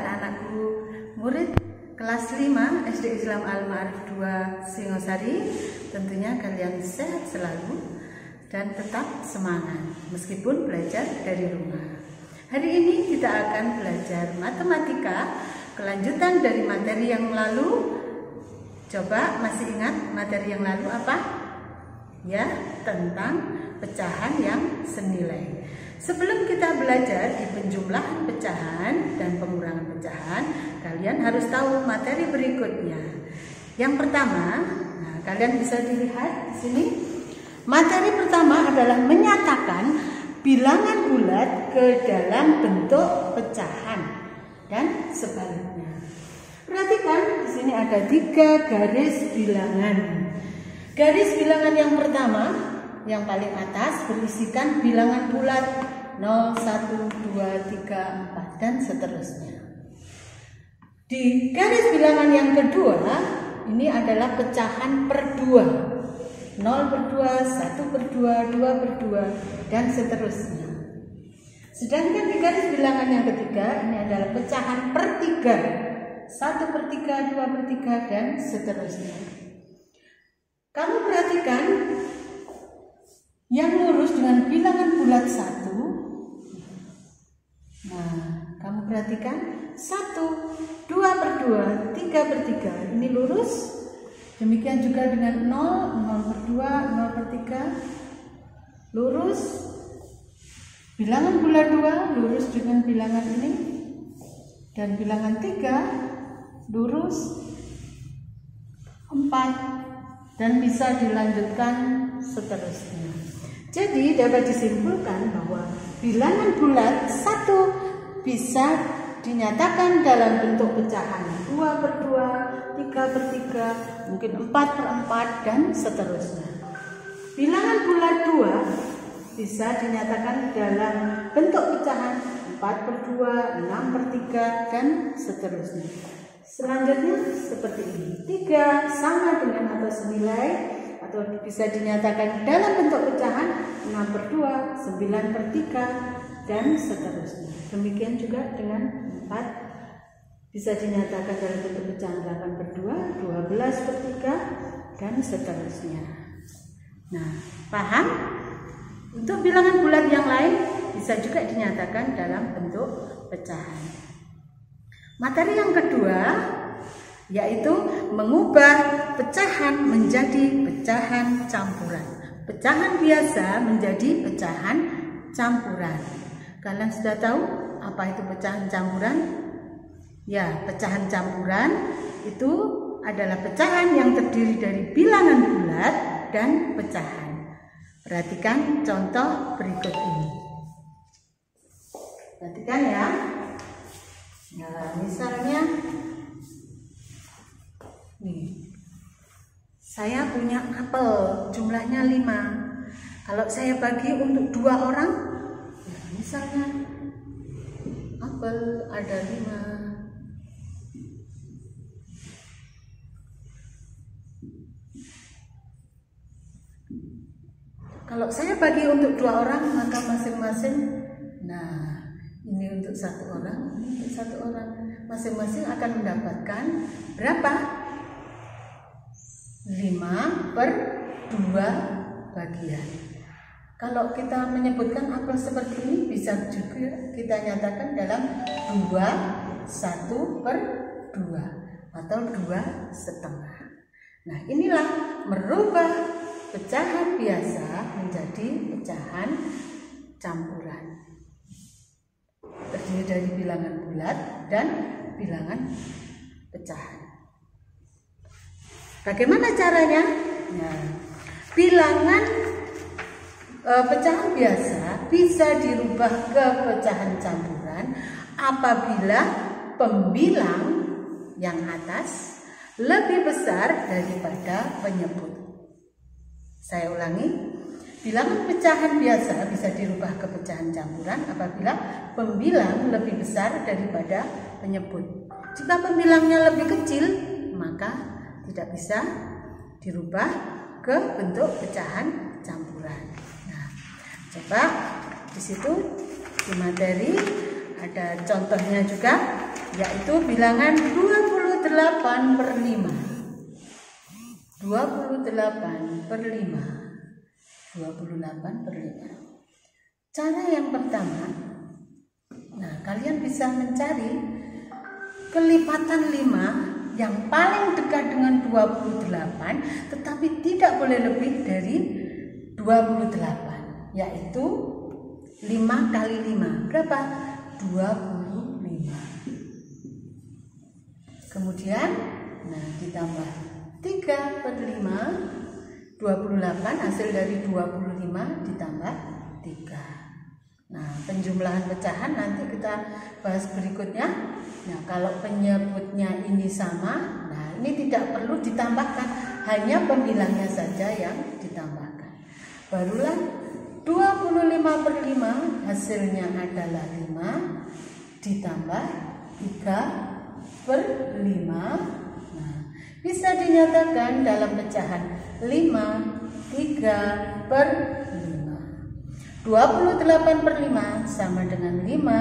anak-anakku, murid kelas 5 SD Islam Al-Ma'arif 2 Singosari. Tentunya kalian sehat selalu dan tetap semangat meskipun belajar dari rumah. Hari ini kita akan belajar matematika, kelanjutan dari materi yang lalu. Coba masih ingat materi yang lalu apa? Ya, tentang pecahan yang senilai. Sebelum kita belajar di penjumlahan pecahan dan pengurangan pecahan, kalian harus tahu materi berikutnya. Yang pertama, nah, kalian bisa dilihat di sini. Materi pertama adalah menyatakan bilangan bulat ke dalam bentuk pecahan dan sebaliknya. Perhatikan, di sini ada 3 garis bilangan. Garis bilangan yang pertama, yang paling atas berisikan bilangan bulat 0, 1, 2, 3, 4 dan seterusnya. Di garis bilangan yang kedua, ini adalah pecahan per 2. 0 per 2, 1 per 2, 2 per 2 dan seterusnya. Sedangkan di garis bilangan yang ketiga, ini adalah pecahan per 3. 1 per 3, 2 per 3 dan seterusnya. Kamu perhatikan yang lurus dengan bilangan bulat 1. Nah, kamu perhatikan 1, 2 per 2, 3 per 3. Ini lurus. Demikian juga dengan 0, 0 per 2, 0 per 3. Lurus. Bilangan bulat 2 lurus dengan bilangan ini. Dan bilangan 3 lurus 4 dan bisa dilanjutkan seterusnya. Jadi dapat disimpulkan bahwa bilangan bulat 1 bisa dinyatakan dalam bentuk pecahan 2 per 2, 3 per 3, mungkin 4 per 4 dan seterusnya. Bilangan bulat 2 bisa dinyatakan dalam bentuk pecahan 4 per 2, 6 per 3 dan seterusnya. Selanjutnya seperti ini. 3 sama dengan atau senilai atau bisa dinyatakan dalam bentuk pecahan 6 per 2, 9 per 3 dan seterusnya. Demikian juga dengan 4 bisa dinyatakan dalam bentuk pecahan 8 per 2, 12 per 3 dan seterusnya. Nah, paham? Untuk bilangan bulat yang lain bisa juga dinyatakan dalam bentuk pecahan. Materi yang kedua yaitu mengubah pecahan menjadi pecahan campuran. Pecahan biasa menjadi pecahan campuran. Kalian sudah tahu apa itu pecahan campuran? Ya, pecahan campuran itu adalah pecahan yang terdiri dari bilangan bulat dan pecahan. Perhatikan contoh berikut ini. Perhatikan ya. Nah, misalnya nih, saya punya apel jumlahnya 5. Kalau saya bagi untuk 2 orang, ya misalnya apel ada 5. Kalau saya bagi untuk 2 orang, maka masing-masing, nah ini untuk 1 orang, ini untuk 1 orang, masing-masing akan mendapatkan berapa? 5 per 2 bagian. Kalau kita menyebutkan apel seperti ini, bisa juga kita nyatakan dalam 2, 1 per 2 atau 2,5. Nah, inilah merubah pecahan biasa menjadi pecahan campuran. Terdiri dari bilangan bulat dan bilangan pecahan. Bagaimana caranya? Nah, bilangan pecahan biasa bisa dirubah ke pecahan campuran apabila pembilang yang atas lebih besar daripada penyebut. Saya ulangi, bilangan pecahan biasa bisa dirubah ke pecahan campuran apabila pembilang lebih besar daripada penyebut. Jika pembilangnya lebih kecil, maka tidak bisa dirubah ke bentuk pecahan campuran. Nah, coba di situ di materi ada contohnya juga. yaitu bilangan 28 per 5. 28 per 5. 28 per 5. Cara yang pertama, nah kalian bisa mencari kelipatan 5 yang paling dekat dengan 28, tetapi tidak boleh lebih dari 28, yaitu 5 kali 5. Berapa? 25. Kemudian, nah ditambah 3 per 5, 28, hasil dari 25 ditambah 3. Nah, penjumlahan pecahan nanti kita bahas berikutnya. Nah, kalau penyebutnya ini sama, nah ini tidak perlu ditambahkan, hanya pembilangnya saja yang ditambahkan. Barulah 25 per 5 hasilnya adalah 5 ditambah 3 per 5. Nah, bisa dinyatakan dalam pecahan 5, 3 per 5. 28 per 5 sama dengan 5,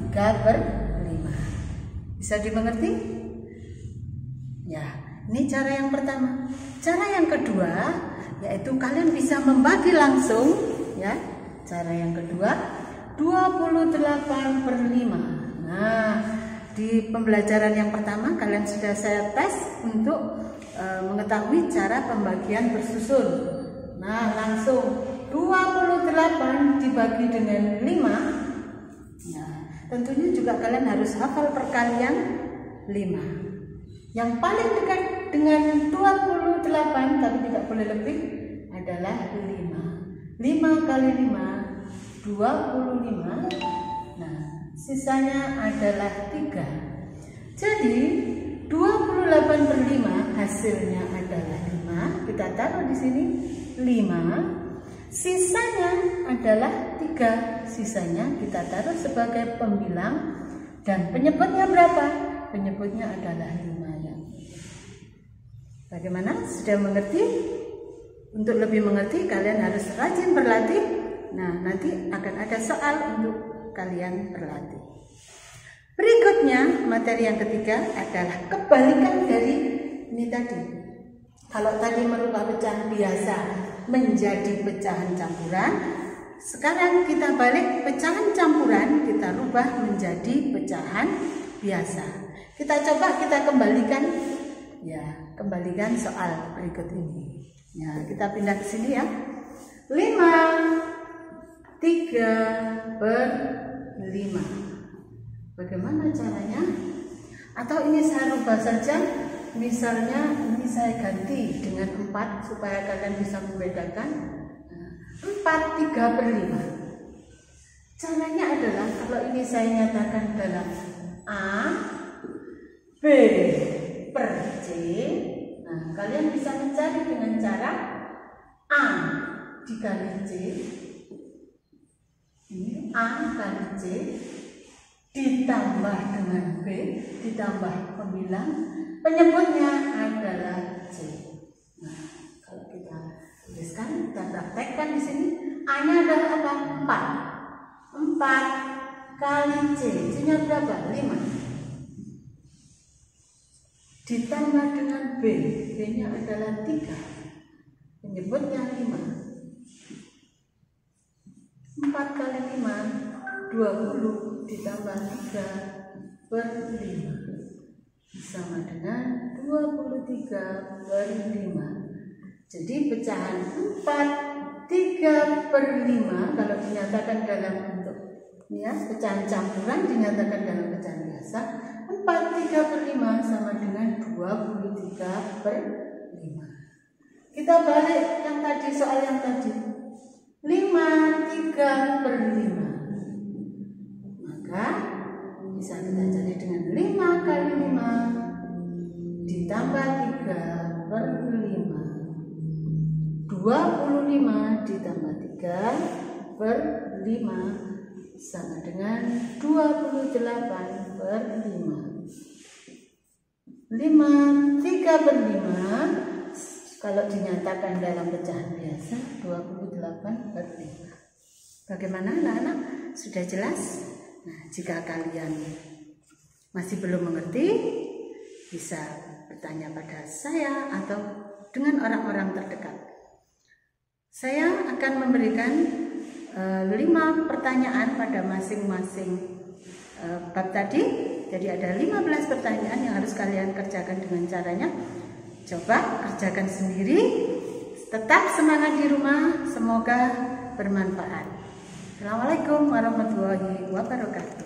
3 per 5. Bisa dimengerti? Ya, ini cara yang pertama. Cara yang kedua, yaitu kalian bisa membagi langsung, ya. Cara yang kedua, 28 per 5. Nah, di pembelajaran yang pertama kalian sudah saya tes untuk mengetahui cara pembagian bersusun. Nah, langsung 28 dibagi dengan 5. Nah, tentunya juga kalian harus hafal perkalian 5. Yang paling dekat dengan 28 tapi tidak boleh lebih adalah 5. 5 kali 5 25. Nah, sisanya adalah 3. Jadi 28 per 5 hasilnya adalah 5. Kita taruh di sini 5. Sisanya adalah 3. Sisanya kita taruh sebagai pembilang. Dan penyebutnya berapa? Penyebutnya adalah 5 ya. Bagaimana? Sudah mengerti? Untuk lebih mengerti kalian harus rajin berlatih. Nah, nanti akan ada soal untuk kalian berlatih. Berikutnya, materi yang ketiga adalah kebalikan dari ini tadi. Kalau tadi merubah pecahan biasa menjadi pecahan campuran, sekarang kita balik pecahan campuran, kita rubah menjadi pecahan biasa. Kita coba kita kembalikan, ya, kembalikan soal berikut ini. Ya, kita pindah ke sini ya. 5 3 per 5. Bagaimana caranya? Atau ini saya rubah saja. Misalnya ini saya ganti dengan 4 supaya kalian bisa membedakan. 4 3 per 5. Caranya adalah kalau ini saya nyatakan dalam A, B per C. Nah, kalian bisa mencari dengan cara A dikali C. Ini A kali C ditambah dengan B ditambah pembilang, penyebutnya adalah C. Nah, kalau kita tuliskan, kita praktekkan di sini, A-nya adalah apa? 4. 4 kali C. C-nya berapa? 5. Ditambah dengan B. B-nya adalah 3. Penyebutnya 5. 4 kali 5 20 ditambah 3 per 5 sama dengan 23 per 5. Jadi pecahan 4 3 per 5 kalau dinyatakan dalam bentuk ya, pecahan campuran dinyatakan dalam pecahan biasa, 4 3 per 5 sama dengan 23 per 5. Kita balik yang tadi, soal yang tadi, 5 3 per 5. Maka bisa kita cari dengan 5 kali 5 ditambah 3 per 5. 25 ditambah 3 per 5 sama dengan 28 per 5. 5 3 per 5 kalau dinyatakan dalam pecahan biasa 28 per 5. Bagaimana anak-anak? Sudah jelas? Nah, jika kalian Masih belum mengerti? Bisa bertanya pada saya atau dengan orang-orang terdekat. Saya akan memberikan 5 pertanyaan pada masing-masing bab tadi. Jadi ada 15 pertanyaan yang harus kalian kerjakan dengan caranya. Coba kerjakan sendiri. Tetap semangat di rumah. Semoga bermanfaat. Assalamualaikum warahmatullahi wabarakatuh.